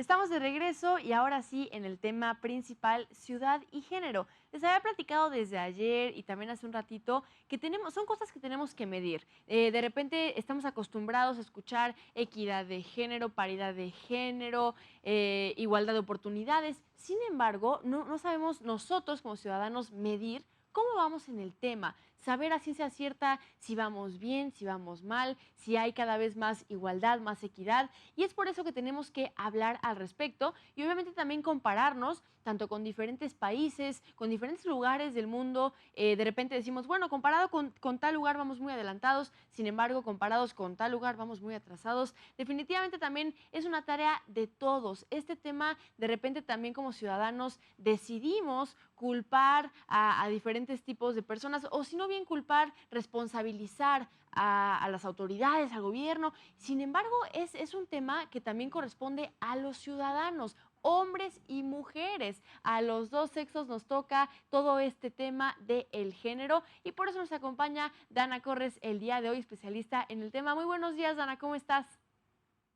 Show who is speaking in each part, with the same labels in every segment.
Speaker 1: Estamos de regreso y ahora sí en el tema principal, ciudad y género. Les había platicado desde ayer y también hace un ratito que son cosas que tenemos que medir. De repente estamos acostumbrados a escuchar equidad de género, paridad de género, igualdad de oportunidades. Sin embargo, no sabemos nosotros como ciudadanos medir cómo vamos en el tema, saber a ciencia cierta si vamos bien, si vamos mal, si hay cada vez más igualdad, más equidad. Y es por eso que tenemos que hablar al respecto y obviamente también compararnos tanto con diferentes países, con diferentes lugares del mundo. De repente decimos, bueno, comparado con tal lugar vamos muy adelantados, sin embargo, comparados con tal lugar vamos muy atrasados. Definitivamente también es una tarea de todos. Este tema, de repente también como ciudadanos decidimos culpar a diferentes tipos de personas o si no bien culpar, responsabilizar a las autoridades, al gobierno. Sin embargo, es un tema que también corresponde a los ciudadanos, hombres y mujeres. A los dos sexos nos toca todo este tema del género y por eso nos acompaña Dana Corres el día de hoy, especialista en el tema. Muy buenos días, Dana, ¿cómo estás?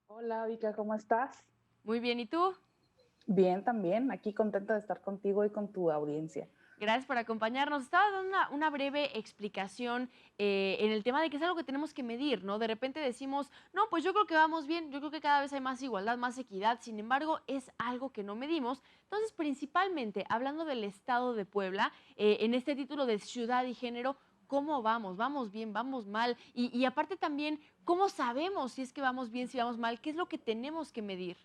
Speaker 2: Hola, Vika, ¿cómo estás?
Speaker 1: Muy bien, ¿y tú?
Speaker 2: Bien, también. Aquí contenta de estar contigo y con tu audiencia.
Speaker 1: Gracias por acompañarnos. Estaba dando una breve explicación en el tema de que es algo que tenemos que medir, ¿no? De repente decimos, no, pues yo creo que vamos bien, yo creo que cada vez hay más igualdad, más equidad, sin embargo, es algo que no medimos. Entonces, principalmente, hablando del Estado de Puebla, en este título de ciudad y género, ¿cómo vamos? ¿Vamos bien? ¿Vamos mal? Y aparte también, ¿cómo sabemos si es que vamos bien, si vamos mal? ¿Qué es lo que tenemos que medir?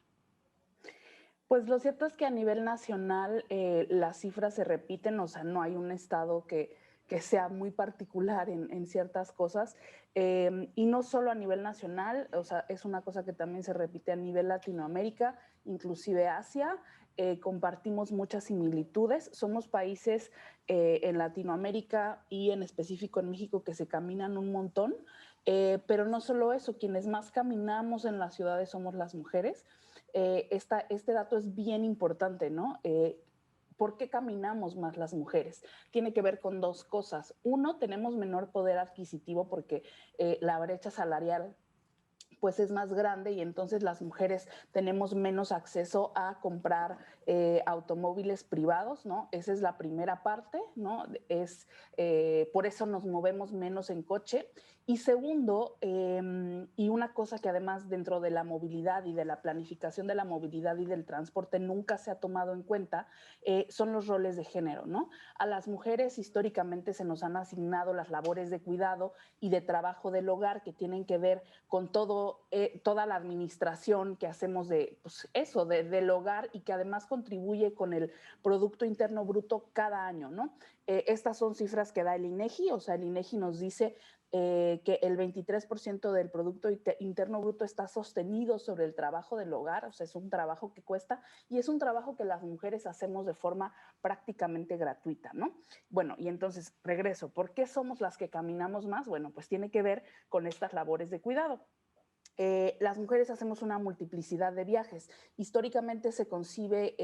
Speaker 2: Pues lo cierto es que a nivel nacional las cifras se repiten, o sea, no hay un estado que sea muy particular en ciertas cosas. Y no solo a nivel nacional, o sea, es una cosa que también se repite a nivel Latinoamérica, inclusive Asia. Compartimos muchas similitudes. Somos países en Latinoamérica y en específico en México que se caminan un montón. Pero no solo eso, quienes más caminamos en las ciudades somos las mujeres. Este dato es bien importante, ¿no? ¿Por qué caminamos más las mujeres? Tiene que ver con dos cosas. Uno, tenemos menor poder adquisitivo porque la brecha salarial pues es más grande y entonces las mujeres tenemos menos acceso a comprar automóviles privados, ¿no? Esa es la primera parte, ¿no? Por eso nos movemos menos en coche. Y segundo, y una cosa que además dentro de la movilidad y de la planificación de la movilidad y del transporte nunca se ha tomado en cuenta, son los roles de género, ¿no? A las mujeres históricamente se nos han asignado las labores de cuidado y de trabajo del hogar que tienen que ver con toda la administración que hacemos de pues eso, del hogar y que además contribuye con el Producto Interno Bruto cada año, ¿no? Estas son cifras que da el INEGI, o sea, el INEGI nos dice que el 23% del Producto Interno Bruto está sostenido sobre el trabajo del hogar, o sea, es un trabajo que cuesta y es un trabajo que las mujeres hacemos de forma prácticamente gratuita, ¿no? Bueno, y entonces regreso, ¿por qué somos las que caminamos más? Bueno, pues tiene que ver con estas labores de cuidado. Las mujeres hacemos una multiplicidad de viajes. Históricamente se concibe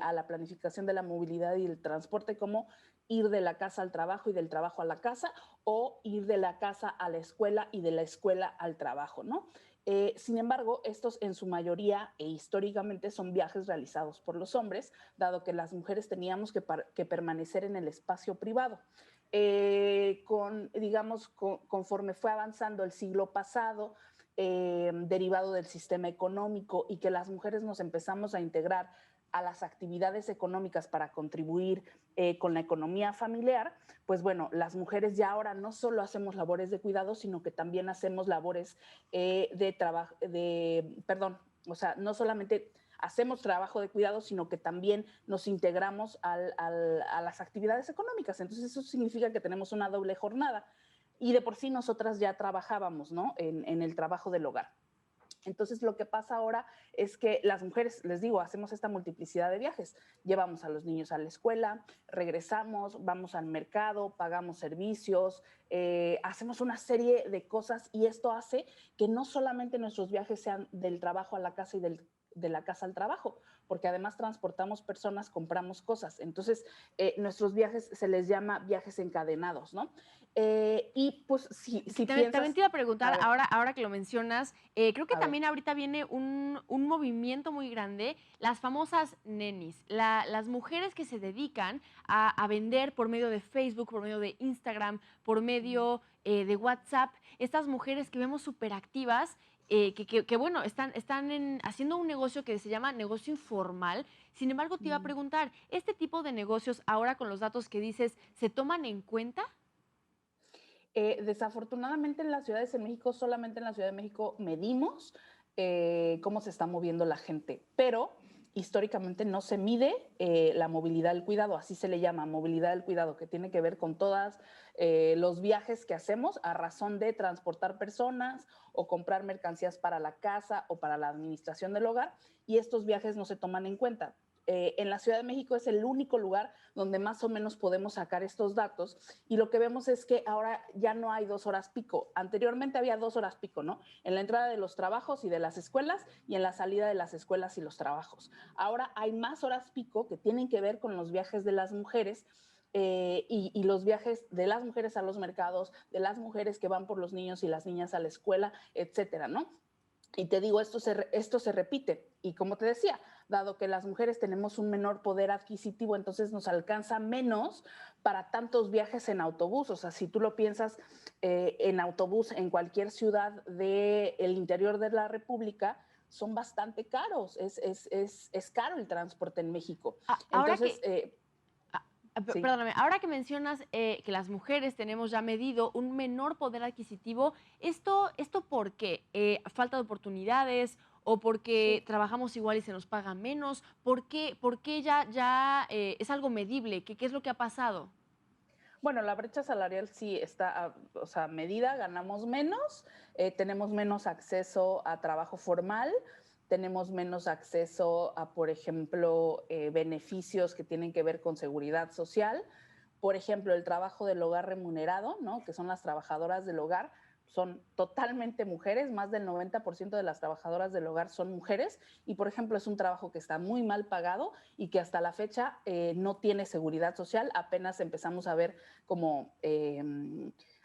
Speaker 2: a la planificación de la movilidad y el transporte como ir de la casa al trabajo y del trabajo a la casa o ir de la casa a la escuela y de la escuela al trabajo, ¿no? Sin embargo, estos en su mayoría e históricamente son viajes realizados por los hombres, dado que las mujeres teníamos que permanecer en el espacio privado. Digamos, conforme fue avanzando el siglo pasado, derivado del sistema económico y que las mujeres nos empezamos a integrar a las actividades económicas para contribuir con la economía familiar, pues bueno, las mujeres ya ahora no solo hacemos labores de cuidado, sino que también hacemos labores de trabajo, perdón, o sea, no solamente hacemos trabajo de cuidado, sino que también nos integramos a las actividades económicas. Entonces eso significa que tenemos una doble jornada y de por sí nosotras ya trabajábamos, ¿no? En el trabajo del hogar. Entonces, lo que pasa ahora es que las mujeres, les digo, hacemos esta multiplicidad de viajes. Llevamos a los niños a la escuela, regresamos, vamos al mercado, pagamos servicios, hacemos una serie de cosas y esto hace que no solamente nuestros viajes sean del trabajo a la casa y del de la casa al trabajo, porque además transportamos personas, compramos cosas. Entonces, nuestros viajes se les llama viajes encadenados, ¿no? Y pues si
Speaker 1: También
Speaker 2: piensas,
Speaker 1: te iba a
Speaker 2: a
Speaker 1: preguntar,
Speaker 2: ver,
Speaker 1: ahora que lo mencionas, creo que
Speaker 2: a ver.
Speaker 1: también ahorita viene un movimiento muy grande, las famosas nenis, las mujeres que se dedican a vender por medio de Facebook, por medio de Instagram, por
Speaker 2: Ujú,
Speaker 1: medio de WhatsApp, estas mujeres que vemos súper activas, bueno, haciendo un negocio que se llama negocio informal. Sin embargo, te iba a
Speaker 2: ujú.
Speaker 1: preguntar, ¿este tipo de negocios ahora con los datos que dices, se toman en cuenta?
Speaker 2: Desafortunadamente en las ciudades de México, solamente en la Ciudad de México medimos cómo se está moviendo la gente, pero históricamente no se mide la movilidad del cuidado, así se le llama, movilidad del cuidado, que tiene que ver con todos los viajes que hacemos a razón de transportar personas o comprar mercancías para la casa o para la administración del hogar, y estos viajes no se toman en cuenta. En la Ciudad de México es el único lugar donde más o menos podemos sacar estos datos y lo que vemos es que ahora ya no hay 2 horas pico. Anteriormente había 2 horas pico, ¿no? En la entrada de los trabajos y de las escuelas y en la salida de las escuelas y los trabajos. Ahora hay más horas pico que tienen que ver con los viajes de las mujeres y los viajes de las mujeres a los mercados, de las mujeres que van por los niños y las niñas a la escuela, etcétera, ¿no? Y te digo, esto se repite. Y como te decía, dado que las mujeres tenemos un menor poder adquisitivo, entonces nos alcanza menos para tantos viajes en autobús. O sea, si tú lo piensas en autobús en cualquier ciudad del interior de la República, son bastante caros. Es caro el transporte en México.
Speaker 1: Ahora
Speaker 2: Entonces,
Speaker 1: que,
Speaker 2: sí.
Speaker 1: perdóname, ahora que mencionas que las mujeres tenemos ya medido un menor poder adquisitivo, ¿esto por qué? ¿Falta de oportunidades o porque
Speaker 2: Sí.
Speaker 1: trabajamos igual y se nos paga menos? Por qué es algo medible? ¿Qué es lo que ha pasado?
Speaker 2: Bueno, la brecha salarial sí está, o sea, medida, ganamos menos, tenemos menos acceso a trabajo formal, tenemos menos acceso a, por ejemplo, beneficios que tienen que ver con seguridad social. Por ejemplo, el trabajo del hogar remunerado, ¿no? Que son las trabajadoras del hogar, son totalmente mujeres, más del 90% de las trabajadoras del hogar son mujeres y, por ejemplo, es un trabajo que está muy mal pagado y que hasta la fecha no tiene seguridad social. Apenas empezamos a ver como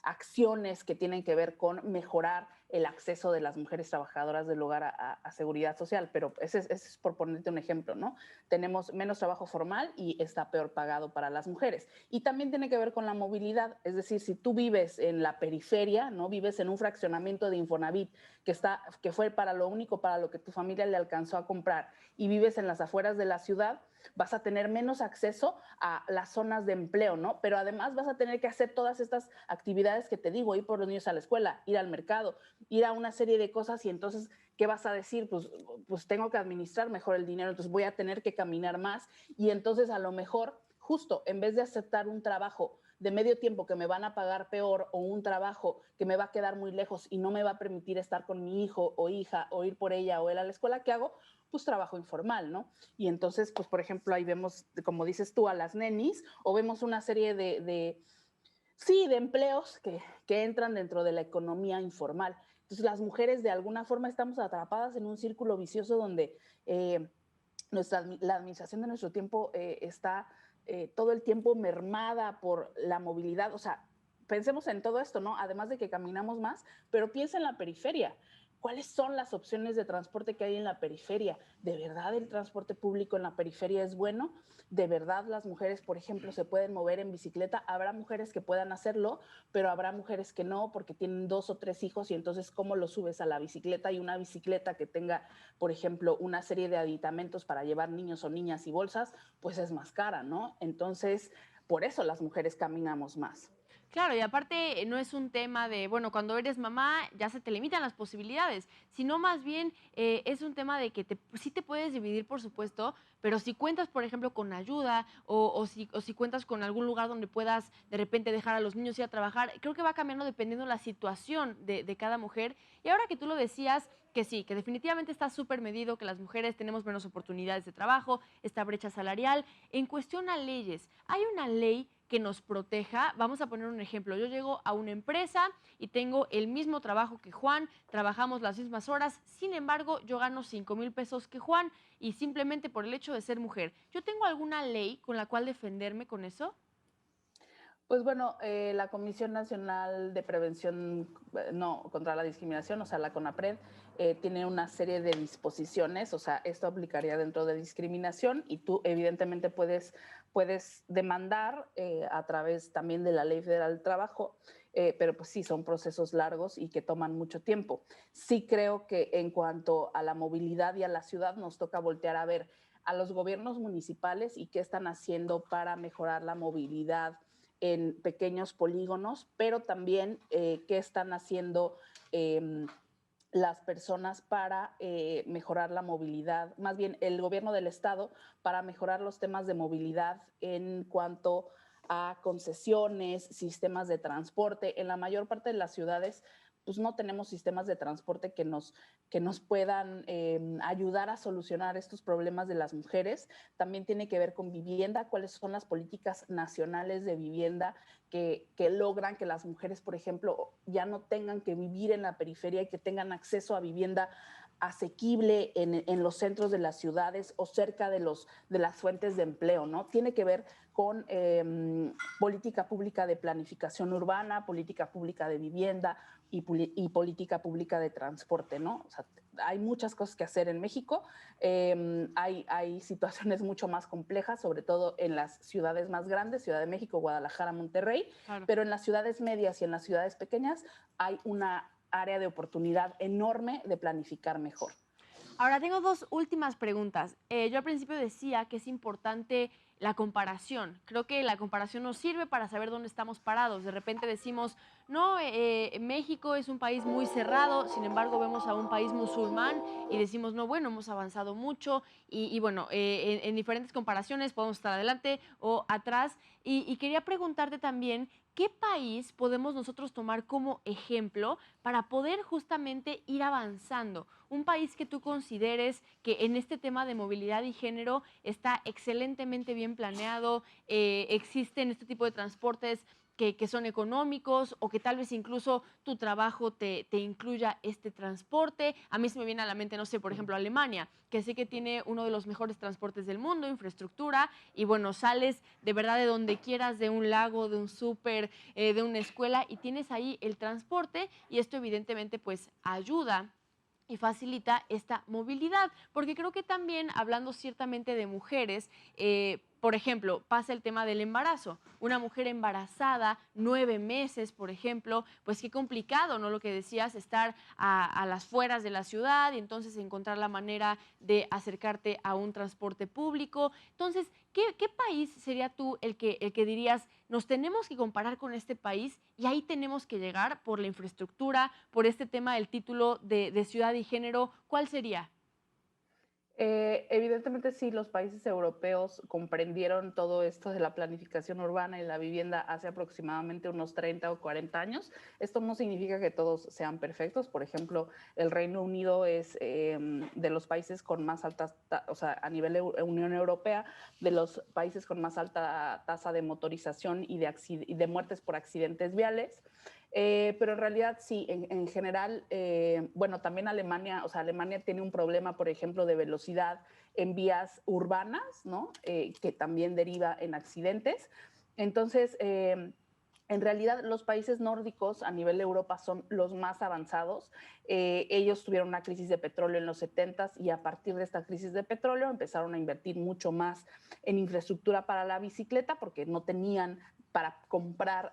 Speaker 2: acciones que tienen que ver con mejorar el acceso de las mujeres trabajadoras del hogar a seguridad social, pero ese es por ponerte un ejemplo, ¿no? Tenemos menos trabajo formal y está peor pagado para las mujeres. Y también tiene que ver con la movilidad, es decir, si tú vives en la periferia, ¿no? Vives en un fraccionamiento de Infonavit que fue para lo único para lo que tu familia le alcanzó a comprar y vives en las afueras de la ciudad, vas a tener menos acceso a las zonas de empleo, ¿no? Pero además vas a tener que hacer todas estas actividades que te digo, ir por los niños a la escuela, ir al mercado, ir a una serie de cosas y entonces, ¿qué vas a decir? Pues tengo que administrar mejor el dinero, entonces voy a tener que caminar más y entonces a lo mejor, justo en vez de aceptar un trabajo de medio tiempo que me van a pagar peor o un trabajo que me va a quedar muy lejos y no me va a permitir estar con mi hijo o hija o ir por ella o él a la escuela, ¿qué hago? Pues trabajo informal, ¿no? Y entonces, pues por ejemplo, ahí vemos, como dices tú, a las nenis o vemos una serie sí, de empleos que entran dentro de la economía informal. Entonces, las mujeres de alguna forma estamos atrapadas en un círculo vicioso donde la administración de nuestro tiempo está todo el tiempo mermada por la movilidad. O sea, pensemos en todo esto, ¿no? Además de que caminamos más, pero piensa en la periferia. ¿Cuáles son las opciones de transporte que hay en la periferia? ¿De verdad el transporte público en la periferia es bueno? ¿De verdad las mujeres, por ejemplo, se pueden mover en bicicleta? Habrá mujeres que puedan hacerlo, pero habrá mujeres que no porque tienen 2 o 3 hijos y entonces ¿cómo lo subes a la bicicleta? Y una bicicleta que tenga, por ejemplo, una serie de aditamentos para llevar niños o niñas y bolsas, pues es más cara, ¿no? Entonces, por eso las mujeres caminamos más.
Speaker 1: Claro, y aparte no es un tema de, bueno, cuando eres mamá ya se te limitan las posibilidades, sino más bien es un tema de que sí te puedes dividir, por supuesto, pero si cuentas, por ejemplo, con ayuda o si cuentas con algún lugar donde puedas de repente dejar a los niños ir a trabajar, creo que va cambiando dependiendo la situación de cada mujer. Y ahora que tú lo decías, que sí, que definitivamente está súper medido, que las mujeres tenemos menos oportunidades de trabajo, esta brecha salarial. En cuestión a leyes, hay una ley que nos proteja. Vamos a poner un ejemplo. Yo llego a una empresa y tengo el mismo trabajo que Juan, trabajamos las mismas horas, sin embargo, yo gano 5,000 pesos que Juan y simplemente por el hecho de ser mujer. ¿Yo tengo alguna ley con la cual defenderme con eso?
Speaker 2: Pues bueno, la Comisión Nacional de Prevención no, contra la Discriminación, o sea, la CONAPRED, tiene una serie de disposiciones, o sea, esto aplicaría dentro de discriminación y tú evidentemente puedes demandar a través también de la Ley Federal del Trabajo, pero pues sí, son procesos largos y que toman mucho tiempo. Sí creo que en cuanto a la movilidad y a la ciudad nos toca voltear a ver a los gobiernos municipales y qué están haciendo para mejorar la movilidad en pequeños polígonos, pero también qué están haciendo las personas para mejorar la movilidad, más bien el gobierno del estado para mejorar los temas de movilidad en cuanto a concesiones, sistemas de transporte. En la mayor parte de las ciudades, pues no tenemos sistemas de transporte que nos puedan ayudar a solucionar estos problemas de las mujeres. También tiene que ver con vivienda, cuáles son las políticas nacionales de vivienda que logran que las mujeres, por ejemplo, ya no tengan que vivir en la periferia y que tengan acceso a vivienda asequible en los centros de las ciudades o cerca de las fuentes de empleo, ¿no? Tiene que ver con política pública de planificación urbana, política pública de vivienda y política pública de transporte, ¿no? O sea, hay muchas cosas que hacer en México, hay situaciones mucho más complejas, sobre todo en las ciudades más grandes, Ciudad de México, Guadalajara, Monterrey,
Speaker 1: Claro.
Speaker 2: pero en las ciudades medias y en las ciudades pequeñas hay una área de oportunidad enorme de planificar mejor.
Speaker 1: Ahora tengo dos últimas preguntas. Yo al principio decía que es importante la comparación. Creo que la comparación nos sirve para saber dónde estamos parados. De repente decimos, no, México es un país muy cerrado, sin embargo vemos a un país musulmán y decimos, no, bueno, hemos avanzado mucho y bueno, en diferentes comparaciones podemos estar adelante o atrás. Y quería preguntarte también, ¿qué país podemos nosotros tomar como ejemplo para poder justamente ir avanzando? Un país que tú consideres que en este tema de movilidad y género está excelentemente bien planeado, existen este tipo de transportes que son económicos o que tal vez incluso tu trabajo te incluya este transporte. A mí se me viene a la mente, no sé, por ejemplo, Alemania, que sé que tiene uno de los mejores transportes del mundo, infraestructura, y bueno, sales de verdad de donde quieras, de un lago, de un súper, de una escuela, y tienes ahí el transporte y esto evidentemente pues ayuda y facilita esta movilidad, porque creo que también hablando ciertamente de mujeres, por ejemplo, pasa el tema del embarazo. Una mujer embarazada, 9 meses, por ejemplo, pues qué complicado, ¿no? Lo que decías, estar a las fueras de la ciudad y entonces encontrar la manera de acercarte a un transporte público. Entonces, ¿qué país sería tú el que dirías, nos tenemos que comparar con este país y ahí tenemos que llegar por la infraestructura, por este tema del título de ciudad y género? ¿Cuál sería?
Speaker 2: Evidentemente sí, los países europeos comprendieron todo esto de la planificación urbana y la vivienda hace aproximadamente unos 30 o 40 años. Esto no significa que todos sean perfectos. Por ejemplo, el Reino Unido es de los países con más altas, o sea, a nivel Unión Europea, de los países con más alta tasa de motorización y de muertes por accidentes viales. Pero en realidad sí, en general, bueno, también Alemania, o sea, Alemania tiene un problema, por ejemplo, de velocidad en vías urbanas, ¿no? Que también deriva en accidentes. Entonces, en realidad, los países nórdicos a nivel de Europa son los más avanzados. Ellos tuvieron una crisis de petróleo en los 70 y a partir de esta crisis de petróleo empezaron a invertir mucho más en infraestructura para la bicicleta porque no tenían para comprar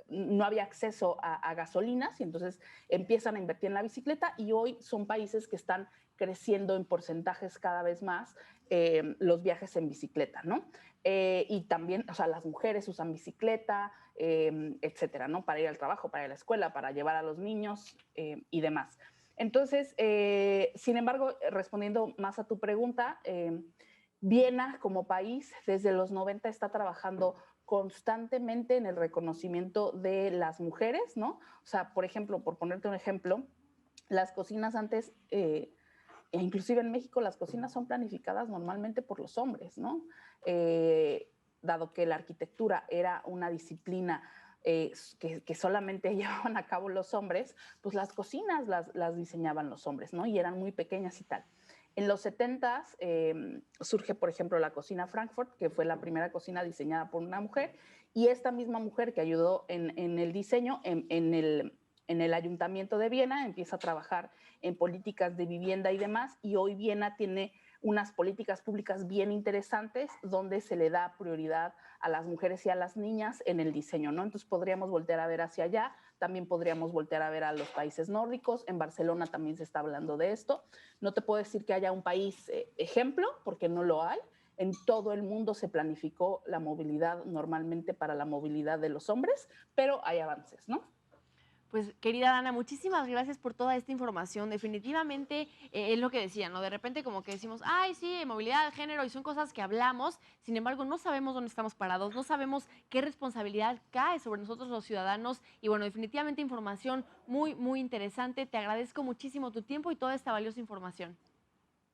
Speaker 2: no había acceso a gasolinas y entonces empiezan a invertir en la bicicleta y hoy son países que están creciendo en porcentajes cada vez más los viajes en bicicleta, ¿no? Y también, o sea, las mujeres usan bicicleta, etcétera, ¿no? Para ir al trabajo, para ir a la escuela, para llevar a los niños y demás. Entonces, sin embargo, respondiendo más a tu pregunta, Viena como país desde los 90 está trabajando constantemente en el reconocimiento de las mujeres, ¿no? O sea, por ejemplo, por ponerte un ejemplo, las cocinas antes, inclusive en México, las cocinas son planificadas normalmente por los hombres, ¿no? dado que la arquitectura era una disciplina que solamente llevaban a cabo los hombres, pues las cocinas las diseñaban los hombres, ¿no? Y eran muy pequeñas y tal. En los 70 surge, por ejemplo, la cocina Frankfurt, que fue la primera cocina diseñada por una mujer, y esta misma mujer que ayudó en el diseño, en el ayuntamiento de Viena, empieza a trabajar en políticas de vivienda y demás, y hoy Viena tiene unas políticas públicas bien interesantes donde se le da prioridad a las mujeres y a las niñas en el diseño, ¿no? Entonces podríamos voltear a ver hacia allá, también podríamos voltear a ver a los países nórdicos, en Barcelona también se está hablando de esto. No te puedo decir que haya un país ejemplo, porque no lo hay. En todo el mundo se planificó la movilidad normalmente para la movilidad de los hombres, pero hay avances, ¿no?
Speaker 1: Pues, querida Dana, muchísimas gracias por toda esta información. Definitivamente, es lo que decía, ¿no? De repente como que decimos, ay, sí, movilidad de género, y son cosas que hablamos, sin embargo, no sabemos dónde estamos parados, no sabemos qué responsabilidad cae sobre nosotros los ciudadanos. Y bueno, definitivamente información muy, muy interesante. Te agradezco muchísimo tu tiempo y toda esta valiosa información.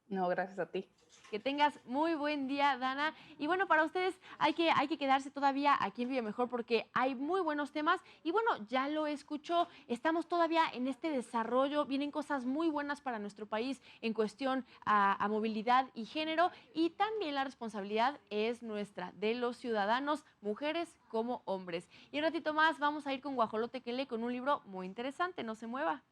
Speaker 2: No, gracias a ti.
Speaker 1: Que tengas muy buen día, Dana. Y bueno, para ustedes hay que quedarse todavía aquí en Vive Mejor porque hay muy buenos temas. Y bueno, ya lo escuchó, estamos todavía en este desarrollo, vienen cosas muy buenas para nuestro país en cuestión a movilidad y género. Y también la responsabilidad es nuestra, de los ciudadanos, mujeres como hombres. Y un ratito más vamos a ir con Guajolote Quele con un libro muy interesante, no se mueva.